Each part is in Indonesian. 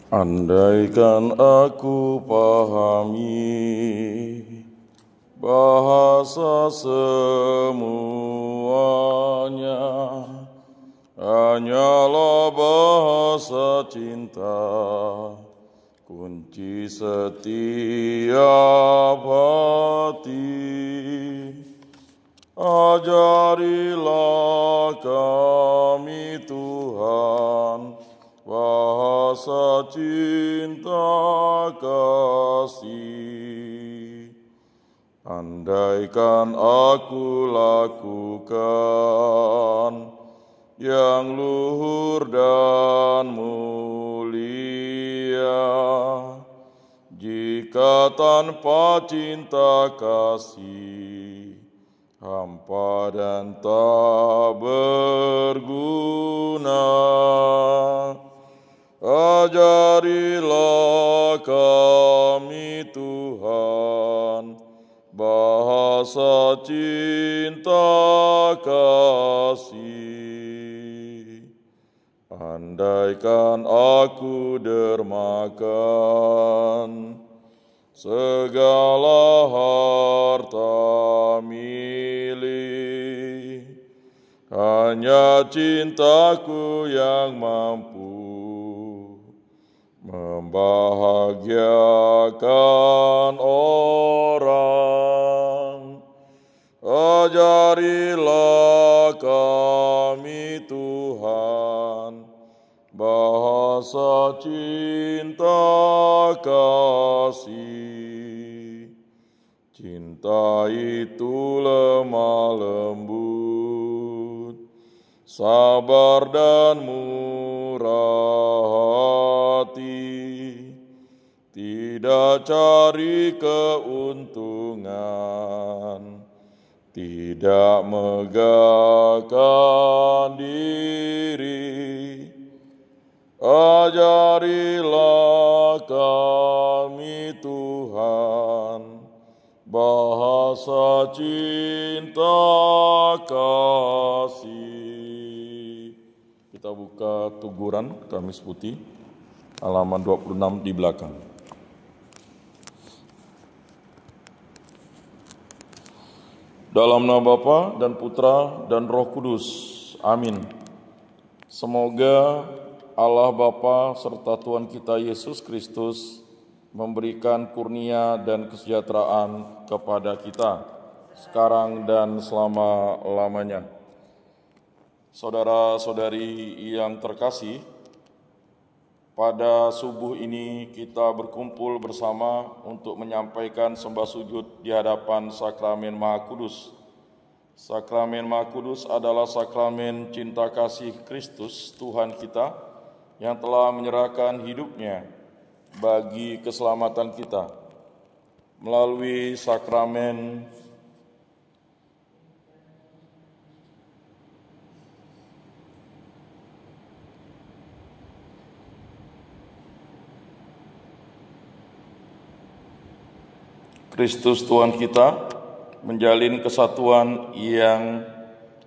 Andaikan aku pahami bahasa semuanya, hanyalah bahasa cinta, kunci setiap hati. Ajarilah kami Tuhan, bahasa cinta kasih. Andaikan aku lakukan yang luhur dan mulia, jika tanpa cinta kasih hampa dan tak berguna. Ajarilah kami Tuhan, bahasa cinta kasih. Andaikan aku dermakan segala harta milik, hanya cintaku yang mampu membahagiakan orang. Ajarilah kami Tuhan, bahasa cinta kasih. Cinta itu lemah lembut, sabar dan murah hati, tidak cari keuntungan, tidak megahkan diri. Ajarilah kami Tuhan, bahasa cinta kasih. Kita buka Tuguran Kamis Putih, halaman 26 di belakang. Dalam nama Bapa dan Putra dan Roh Kudus. Amin. Semoga Allah Bapa serta Tuhan kita Yesus Kristus memberikan kurnia dan kesejahteraan kepada kita sekarang dan selama-lamanya. Saudara-saudari yang terkasih, pada subuh ini kita berkumpul bersama untuk menyampaikan sembah sujud di hadapan Sakramen Maha Kudus. Sakramen Maha Kudus adalah sakramen cinta kasih Kristus Tuhan kita yang telah menyerahkan hidupnya bagi keselamatan kita. Melalui sakramen Kristus Tuhan kita menjalin kesatuan yang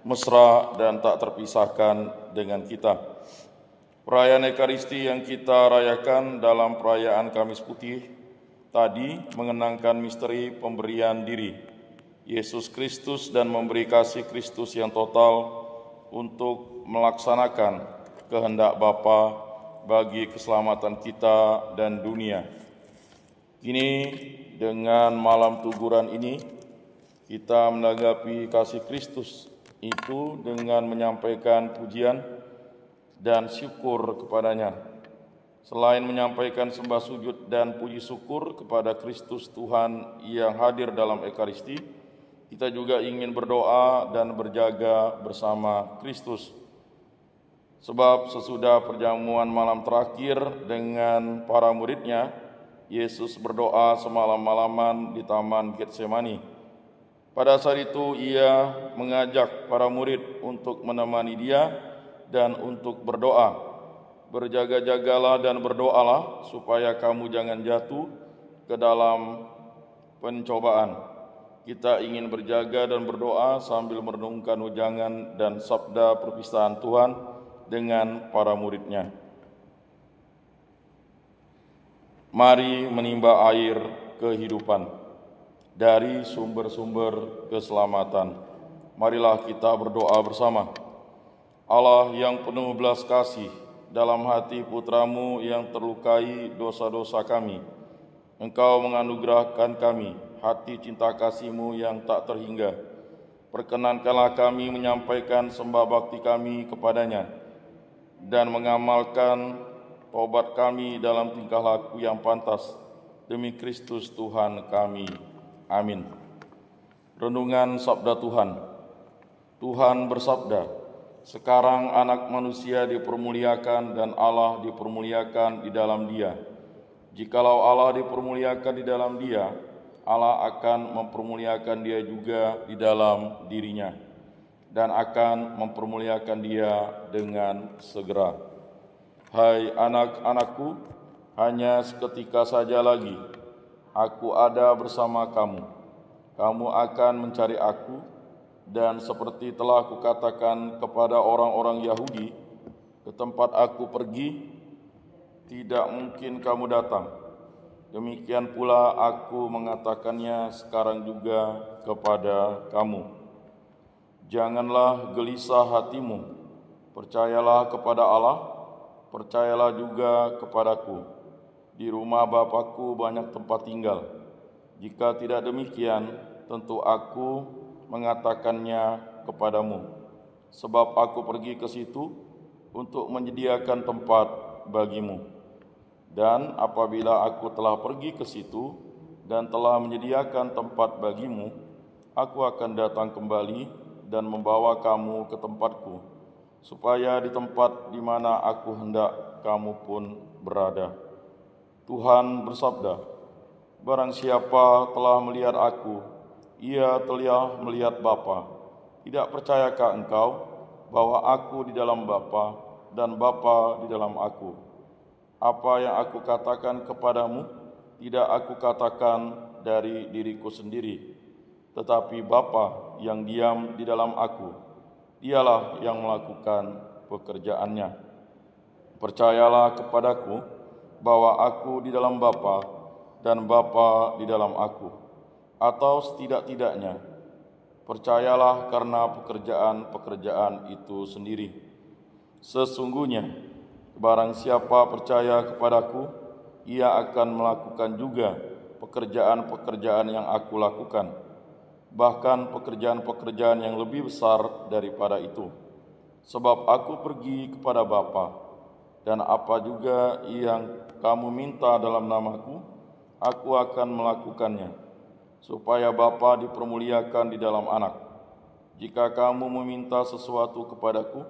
mesra dan tak terpisahkan dengan kita. Perayaan Ekaristi yang kita rayakan dalam perayaan Kamis Putih tadi mengenangkan misteri pemberian diri Yesus Kristus dan memberi kasih Kristus yang total untuk melaksanakan kehendak Bapa bagi keselamatan kita dan dunia. Kini dengan malam Tuguran ini kita menanggapi kasih Kristus itu dengan menyampaikan pujian dan syukur kepadanya. Selain menyampaikan sembah sujud dan puji syukur kepada Kristus Tuhan yang hadir dalam Ekaristi, kita juga ingin berdoa dan berjaga bersama Kristus. Sebab sesudah perjamuan malam terakhir dengan para muridnya, Yesus berdoa semalam-malaman di Taman Getsemani. Pada saat itu ia mengajak para murid untuk menemani dia dan untuk berdoa. Berjaga-jagalah dan berdoalah supaya kamu jangan jatuh ke dalam pencobaan. Kita ingin berjaga dan berdoa sambil merenungkan ujangan dan sabda perpisahan Tuhan dengan para muridnya. Mari menimba air kehidupan dari sumber-sumber keselamatan. Marilah kita berdoa bersama. Allah yang penuh belas kasih, dalam hati putra-Mu yang terlukai dosa-dosa kami, Engkau menganugerahkan kami hati cinta kasih-Mu yang tak terhingga. Perkenankanlah kami menyampaikan sembah bakti kami kepadanya dan mengamalkan taubat kami dalam tingkah laku yang pantas demi Kristus Tuhan kami. Amin. Renungan Sabda Tuhan. Tuhan bersabda, "Sekarang anak manusia dipermuliakan dan Allah dipermuliakan di dalam Dia. Jikalau Allah dipermuliakan di dalam Dia, Allah akan mempermuliakan Dia juga di dalam dirinya dan akan mempermuliakan Dia dengan segera. Hai anak-anakku, hanya seketika saja lagi Aku ada bersama kamu. Kamu akan mencari Aku, dan seperti telah Kukatakan kepada orang-orang Yahudi, ke tempat Aku pergi, tidak mungkin kamu datang. Demikian pula Aku mengatakannya sekarang juga kepada kamu. Janganlah gelisah hatimu, percayalah kepada Allah, percayalah juga kepadaku. Di rumah Bapa-Ku banyak tempat tinggal. Jika tidak demikian, tentu Aku mengatakannya kepadamu. Sebab Aku pergi ke situ untuk menyediakan tempat bagimu. Dan apabila Aku telah pergi ke situ dan telah menyediakan tempat bagimu, Aku akan datang kembali dan membawa kamu ke tempatku, supaya di tempat di mana Aku hendak kamu pun berada." Tuhan bersabda, "Barang siapa telah melihat Aku, ia telah melihat Bapa. Tidak percayakah engkau bahwa Aku di dalam Bapa dan Bapa di dalam Aku? Apa yang Aku katakan kepadamu, tidak Aku katakan dari diriku sendiri, tetapi Bapa yang diam di dalam Aku, Dialah yang melakukan pekerjaannya. Percayalah kepadaku bahwa Aku di dalam Bapa dan Bapa di dalam Aku. Atau setidak-tidaknya, percayalah karena pekerjaan-pekerjaan itu sendiri. Sesungguhnya, barang siapa percaya kepadaku, ia akan melakukan juga pekerjaan-pekerjaan yang Aku lakukan, bahkan pekerjaan-pekerjaan yang lebih besar daripada itu. Sebab Aku pergi kepada Bapa, dan apa juga yang kamu minta dalam nama-Ku, Aku akan melakukannya, supaya Bapa dipermuliakan di dalam Anak. Jika kamu meminta sesuatu kepadaku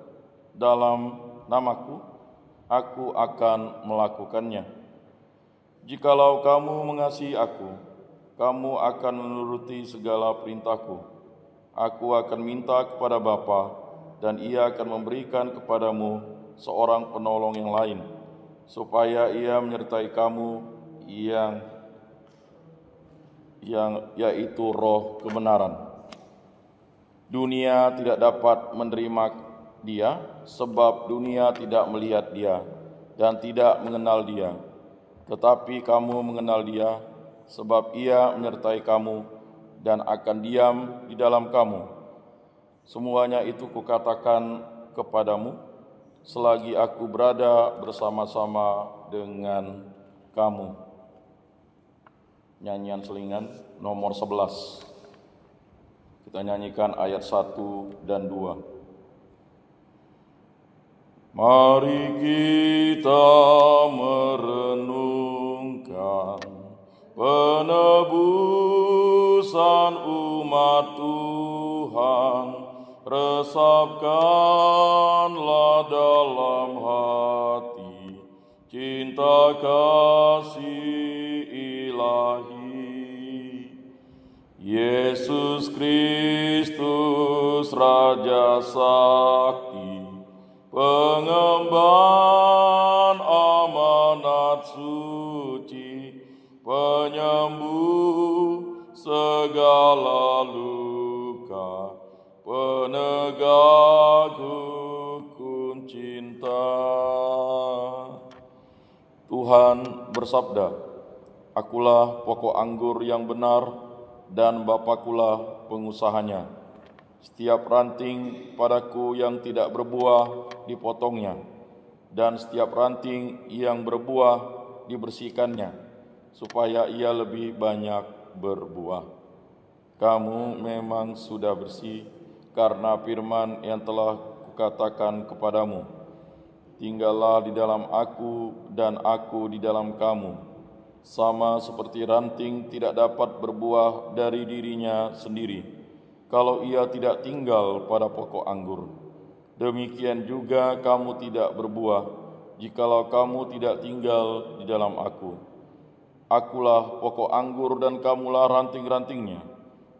dalam nama-Ku, Aku akan melakukannya. Jikalau kamu mengasihi Aku, kamu akan menuruti segala perintah-Ku. Aku akan minta kepada Bapa, dan Ia akan memberikan kepadamu seorang penolong yang lain, supaya Ia menyertai kamu yaitu Roh kebenaran. Dunia tidak dapat menerima Dia, sebab dunia tidak melihat Dia dan tidak mengenal Dia. Tetapi kamu mengenal Dia, sebab Ia menyertai kamu dan akan diam di dalam kamu. Semuanya itu Kukatakan kepadamu selagi Aku berada bersama-sama dengan kamu." Nyanyian Selingan nomor 11. Kita nyanyikan ayat 1 dan 2. Mari kita merenungkan penebusan umat Tuhan, resapkanlah dalam hati cinta kasih ilahi. Yesus Kristus Raja Sakti, pengemban amanat suci, penyembuh segala luka, penegak hukum cinta. Tuhan bersabda, Akulah pokok anggur yang benar, dan Bapakulah pengusahanya. Setiap ranting padaku yang tidak berbuah dipotongnya, dan setiap ranting yang berbuah dibersihkannya, supaya ia lebih banyak berbuah. Kamu memang sudah bersih karena firman yang telah kukatakan kepadamu. Tinggallah di dalam aku dan aku di dalam kamu. Sama seperti ranting tidak dapat berbuah dari dirinya sendiri kalau ia tidak tinggal pada pokok anggur. Demikian juga kamu tidak berbuah jikalau kamu tidak tinggal di dalam aku. Akulah pokok anggur dan kamulah ranting-rantingnya.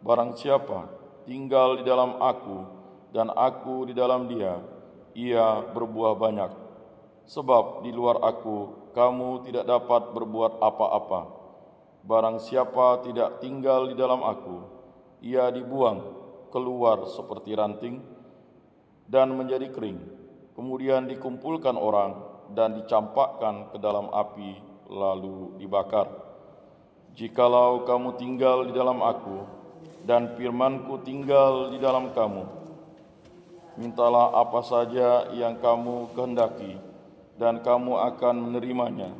Barang siapa tinggal di dalam aku dan aku di dalam dia, ia berbuah banyak. Sebab di luar aku kamu tidak dapat berbuat apa-apa. Barang siapa tidak tinggal di dalam aku, ia dibuang keluar seperti ranting dan menjadi kering. Kemudian dikumpulkan orang dan dicampakkan ke dalam api, lalu dibakar. Jikalau kamu tinggal di dalam aku, dan firman-Ku tinggal di dalam kamu, mintalah apa saja yang kamu kehendaki, dan kamu akan menerimanya.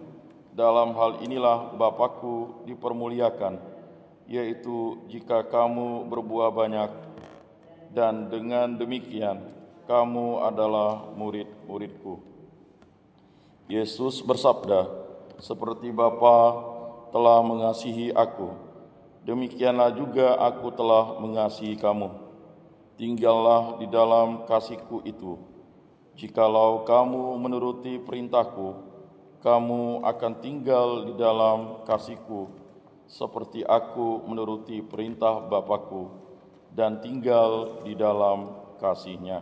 Dalam hal inilah Bapa-Ku dipermuliakan, yaitu jika kamu berbuah banyak, dan dengan demikian kamu adalah murid-murid-Ku. Yesus bersabda, seperti Bapa telah mengasihi aku, demikianlah juga aku telah mengasihi kamu. Tinggallah di dalam kasih-Ku itu. Jikalau kamu menuruti perintah-Ku, kamu akan tinggal di dalam kasih-Ku, seperti aku menuruti perintah Bapa-Ku dan tinggal di dalam kasih-Nya.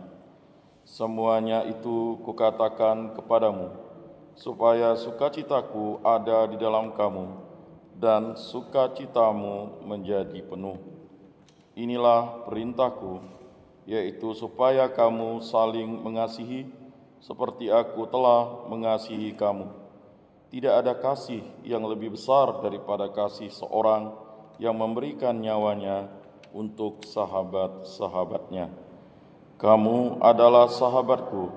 Semuanya itu kukatakan kepadamu, supaya sukacita-Ku ada di dalam kamu, dan sukacitamu menjadi penuh. Inilah perintah-Ku, yaitu supaya kamu saling mengasihi seperti aku telah mengasihi kamu. Tidak ada kasih yang lebih besar daripada kasih seorang yang memberikan nyawanya untuk sahabat-sahabatnya. Kamu adalah sahabat-Ku,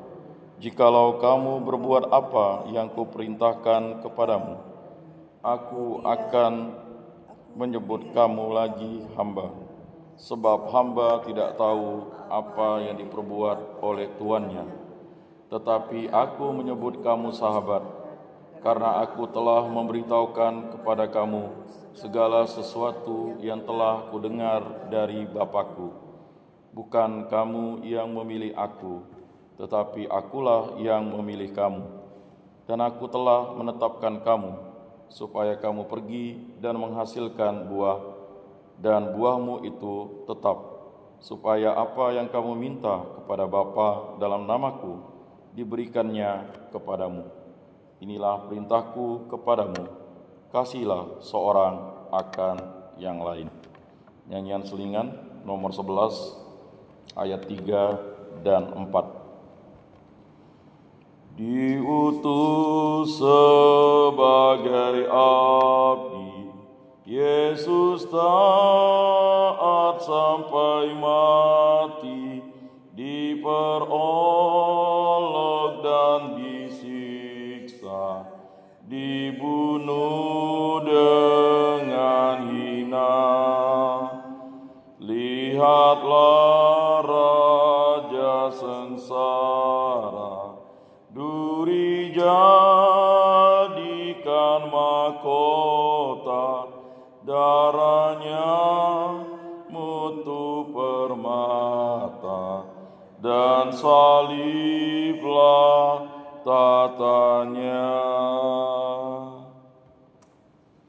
jikalau kamu berbuat apa yang Kuperintahkan kepadamu. Aku akan menyebut kamu lagi hamba, sebab hamba tidak tahu apa yang diperbuat oleh tuannya. Tetapi aku menyebut kamu sahabat, karena aku telah memberitahukan kepada kamu segala sesuatu yang telah kudengar dari Bapa-Ku. Bukan kamu yang memilih aku, tetapi akulah yang memilih kamu. Dan aku telah menetapkan kamu, supaya kamu pergi dan menghasilkan buah, dan buahmu itu tetap, supaya apa yang kamu minta kepada Bapa dalam nama-Ku diberikannya kepadamu. Inilah perintah-Ku kepadamu, kasihilah seorang akan yang lain. Nyanyian Selingan nomor 11 ayat 3 dan 4. Diutus sebagai abdi, Yesus taat sampai mati, diperolok dan disiksa, dibunuh dengan hina. Lihatlah Raja sengsara, duri jadikan mahkota, darahnya mutu permata, dan saliblah tatanya.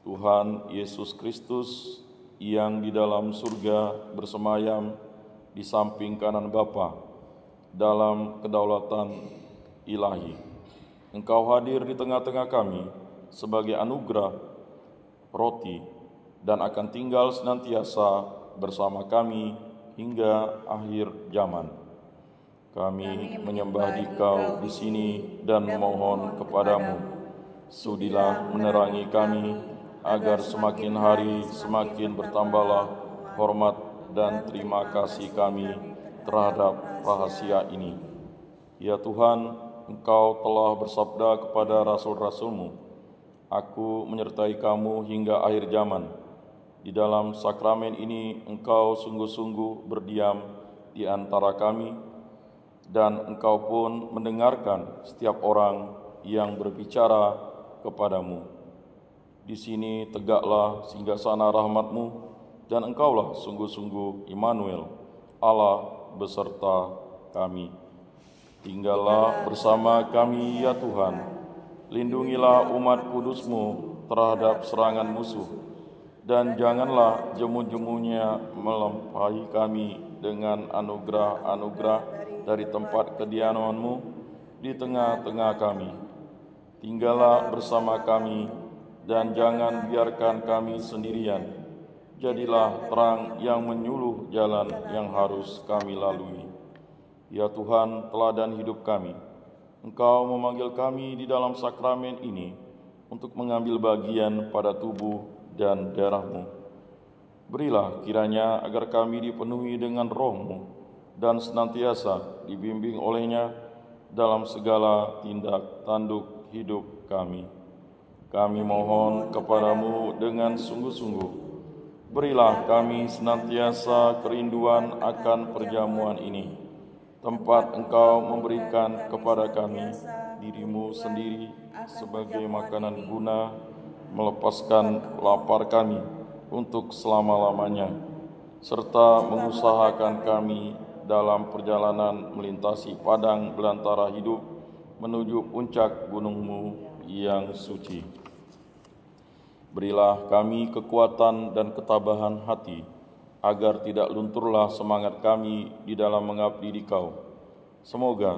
Tuhan Yesus Kristus yang di dalam surga bersemayam di samping kanan Bapa dalam kedaulatan ilahi. Engkau hadir di tengah-tengah kami sebagai anugerah roti dan akan tinggal senantiasa bersama kami hingga akhir zaman. Kami menyembah Dikau di sini dan memohon kepadamu, sudilah menerangi kami agar semakin hari semakin bertambahlah hormat dan terima kasih kami terhadap rahasia ini. Ya Tuhan, Engkau telah bersabda kepada rasul-rasul-Mu, Aku menyertai kamu hingga akhir zaman. Di dalam sakramen ini Engkau sungguh-sungguh berdiam di antara kami, dan Engkau pun mendengarkan setiap orang yang berbicara kepadamu. Di sini tegaklah singgasana rahmat-Mu, dan Engkaulah sungguh-sungguh Immanuel, Allah beserta kami. Tinggallah bersama kami ya Tuhan. Lindungilah umat kudus-Mu terhadap serangan musuh, dan janganlah jemu-jemunya melampaui kami dengan anugerah-anugerah dari tempat kediaman-Mu di tengah-tengah kami. Tinggallah bersama kami, dan jangan biarkan kami sendirian. Jadilah terang yang menyuluh jalan yang harus kami lalui. Ya Tuhan, teladan hidup kami, Engkau memanggil kami di dalam sakramen ini untuk mengambil bagian pada tubuh dan darah-Mu. Berilah kiranya agar kami dipenuhi dengan Roh-Mu dan senantiasa dibimbing olehnya dalam segala tindak tanduk hidup kami. Kami mohon kepadamu dengan sungguh-sungguh, berilah kami senantiasa kerinduan akan perjamuan ini, tempat Engkau memberikan kepada kami diri-Mu sendiri sebagai makanan guna, melepaskan lapar kami untuk selama-lamanya, serta mengusahakan kami dalam perjalanan melintasi padang belantara hidup menuju puncak gunung-Mu yang suci. Berilah kami kekuatan dan ketabahan hati, agar tidak lunturlah semangat kami di dalam mengabdi di Kau. Semoga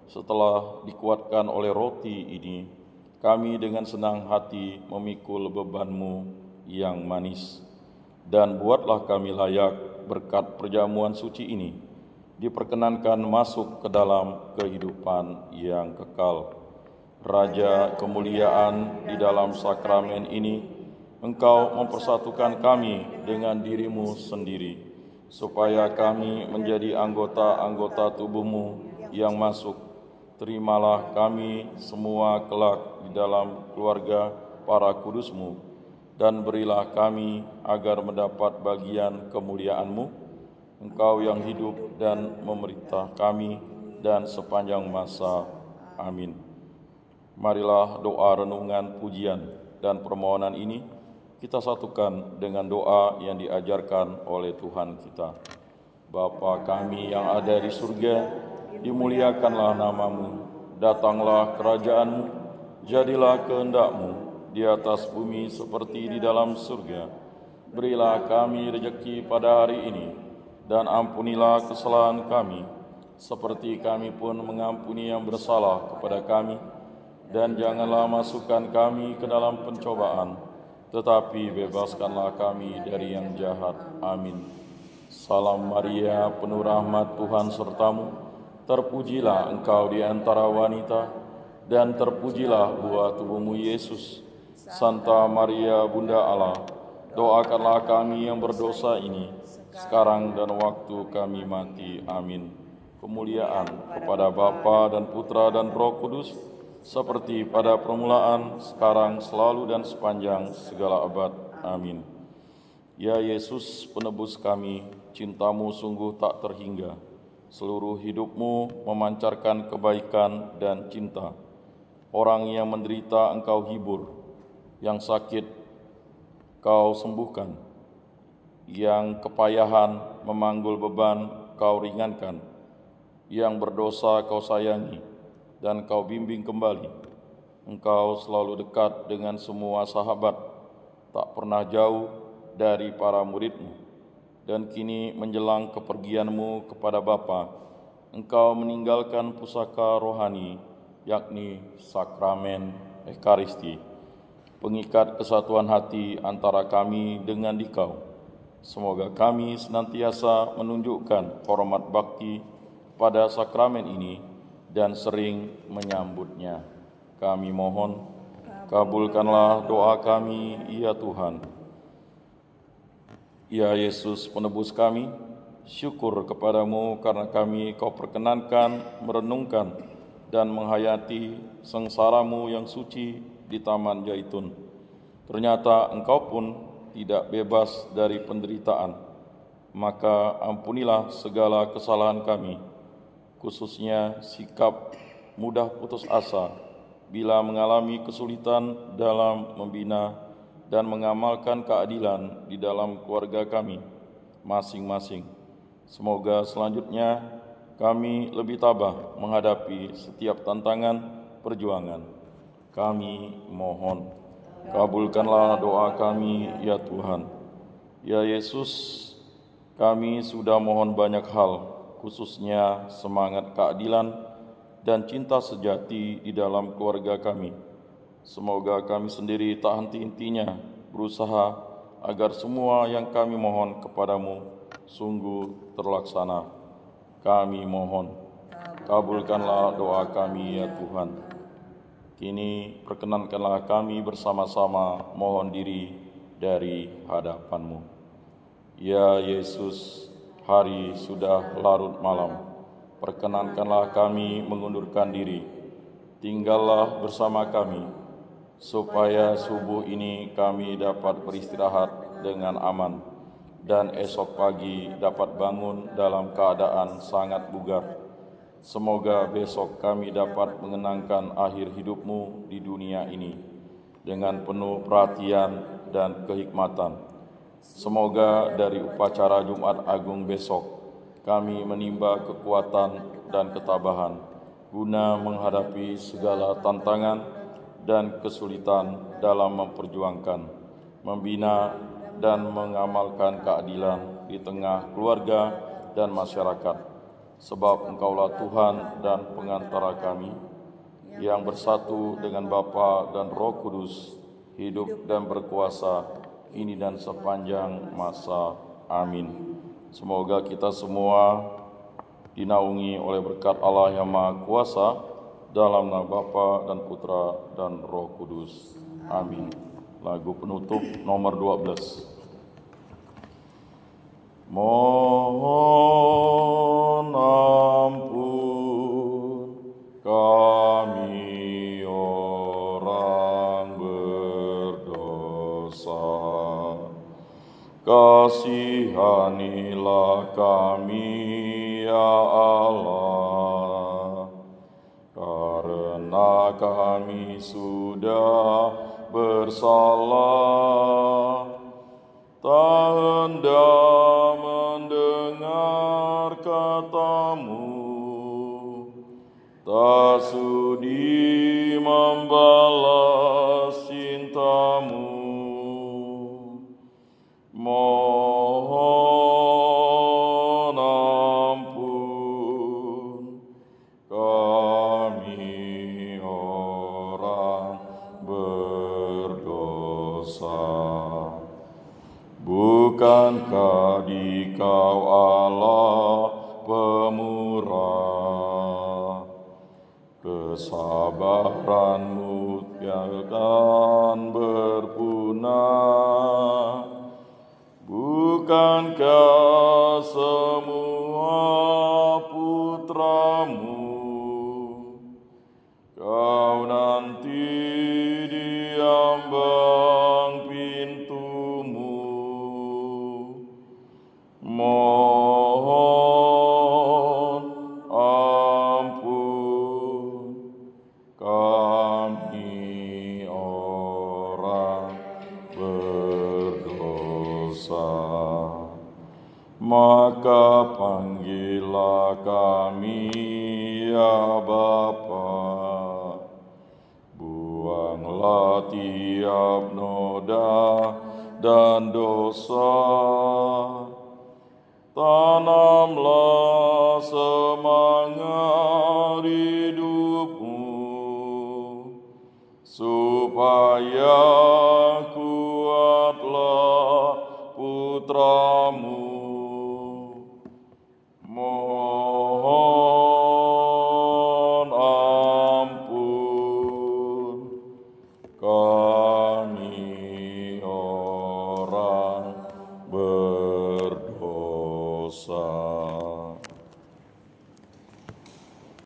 setelah dikuatkan oleh roti ini, kami dengan senang hati memikul beban-Mu yang manis. Dan buatlah kami layak berkat perjamuan suci ini, diperkenankan masuk ke dalam kehidupan yang kekal. Raja kemuliaan, di dalam sakramen ini, Engkau mempersatukan kami dengan diri-Mu sendiri, supaya kami menjadi anggota-anggota tubuh-Mu yang masuk. Terimalah kami semua kelak di dalam keluarga para kudus-Mu, dan berilah kami agar mendapat bagian kemuliaan-Mu, Engkau yang hidup dan memerintah kami dan sepanjang masa. Amin. Marilah doa renungan pujian dan permohonan ini kita satukan dengan doa yang diajarkan oleh Tuhan kita. Bapa kami yang ada di surga, dimuliakanlah nama-Mu, datanglah kerajaan-Mu, jadilah kehendak-Mu di atas bumi seperti di dalam surga. Berilah kami rejeki pada hari ini, dan ampunilah kesalahan kami, seperti kami pun mengampuni yang bersalah kepada kami. Dan janganlah masukkan kami ke dalam pencobaan, tetapi bebaskanlah kami dari yang jahat. Amin. Salam Maria, penuh rahmat, Tuhan serta-Mu. Terpujilah Engkau di antara wanita, dan terpujilah buah tubuh-Mu Yesus. Santa Maria, Bunda Allah, doakanlah kami yang berdosa ini, sekarang dan waktu kami mati. Amin. Kemuliaan kepada Bapa dan Putra dan Roh Kudus, seperti pada permulaan, sekarang, selalu, dan sepanjang segala abad. Amin. Ya Yesus, penebus kami, cinta-Mu sungguh tak terhingga. Seluruh hidup-Mu memancarkan kebaikan dan cinta. Orang yang menderita Engkau hibur, yang sakit Kau sembuhkan, yang kepayahan memanggul beban Kau ringankan, yang berdosa Kau sayangi, dan Kau bimbing kembali. Engkau selalu dekat dengan semua sahabat, tak pernah jauh dari para murid-Mu. Dan kini menjelang kepergian-Mu kepada Bapa, Engkau meninggalkan pusaka rohani, yakni sakramen Ekaristi, pengikat kesatuan hati antara kami dengan Dikau. Semoga kami senantiasa menunjukkan hormat bakti pada sakramen ini dan sering menyambutnya. Kami mohon Kabulkanlah doa kami, ya Tuhan. Ya Yesus penebus kami, syukur kepadamu karena kami Kau perkenankan merenungkan dan menghayati sengsaramu yang suci di Taman Zaitun. Ternyata Engkau pun tidak bebas dari penderitaan. Maka ampunilah segala kesalahan kami, khususnya sikap mudah putus asa bila mengalami kesulitan dalam membina dan mengamalkan keadilan di dalam keluarga kami masing-masing. Semoga selanjutnya kami lebih tabah menghadapi setiap tantangan perjuangan. Kami mohon, kabulkanlah doa kami, ya Tuhan. Ya Yesus, kami sudah mohon banyak hal, khususnya semangat keadilan dan cinta sejati di dalam keluarga kami. Semoga kami sendiri tak henti-hentinya berusaha agar semua yang kami mohon kepadamu sungguh terlaksana. Kami mohon, kabulkanlah doa kami, ya Tuhan. Kini perkenankanlah kami bersama-sama mohon diri dari hadapan-Mu. Ya Yesus, hari sudah larut malam. Perkenankanlah kami mengundurkan diri. Tinggallah bersama kami, supaya subuh ini kami dapat beristirahat dengan aman, dan esok pagi dapat bangun dalam keadaan sangat bugar. Semoga besok kami dapat mengenangkan akhir hidup-Mu di dunia ini dengan penuh perhatian dan kehikmatan. Semoga dari upacara Jumat Agung besok kami menimba kekuatan dan ketabahan guna menghadapi segala tantangan dan kesulitan dalam memperjuangkan, membina, dan mengamalkan keadilan di tengah keluarga dan masyarakat. Sebab Engkaulah Tuhan dan pengantara kami, yang bersatu dengan Bapa dan Roh Kudus, hidup dan berkuasa, kini dan sepanjang masa. Amin. Semoga kita semua dinaungi oleh berkat Allah yang Maha Kuasa, dalam nama Bapa dan Putra dan Roh Kudus. Amin. Lagu penutup nomor 12. Mohon ampun kami orang berdosa, kasihanilah kami, ya Allah, karena kami sudah bersalah, tak hendak mendengar kata-Mu, tak sudi membalas cinta-Mu. Mohon ampun kami orang berdosa. Bukankah Dikau Allah pemurah, kesabaran-Mu takkan berpunah? Bukankah semua putra-Mu Kau nanti di ambang pintu-Mu? Mohon ampun kami orang berdosa. Maka panggillah kami, ya Bapa, buanglah tiap noda dan dosa, tanamlah semangat hidup-Mu, supaya kuatlah putra-Mu. Mohon ampun kami orang berdosa.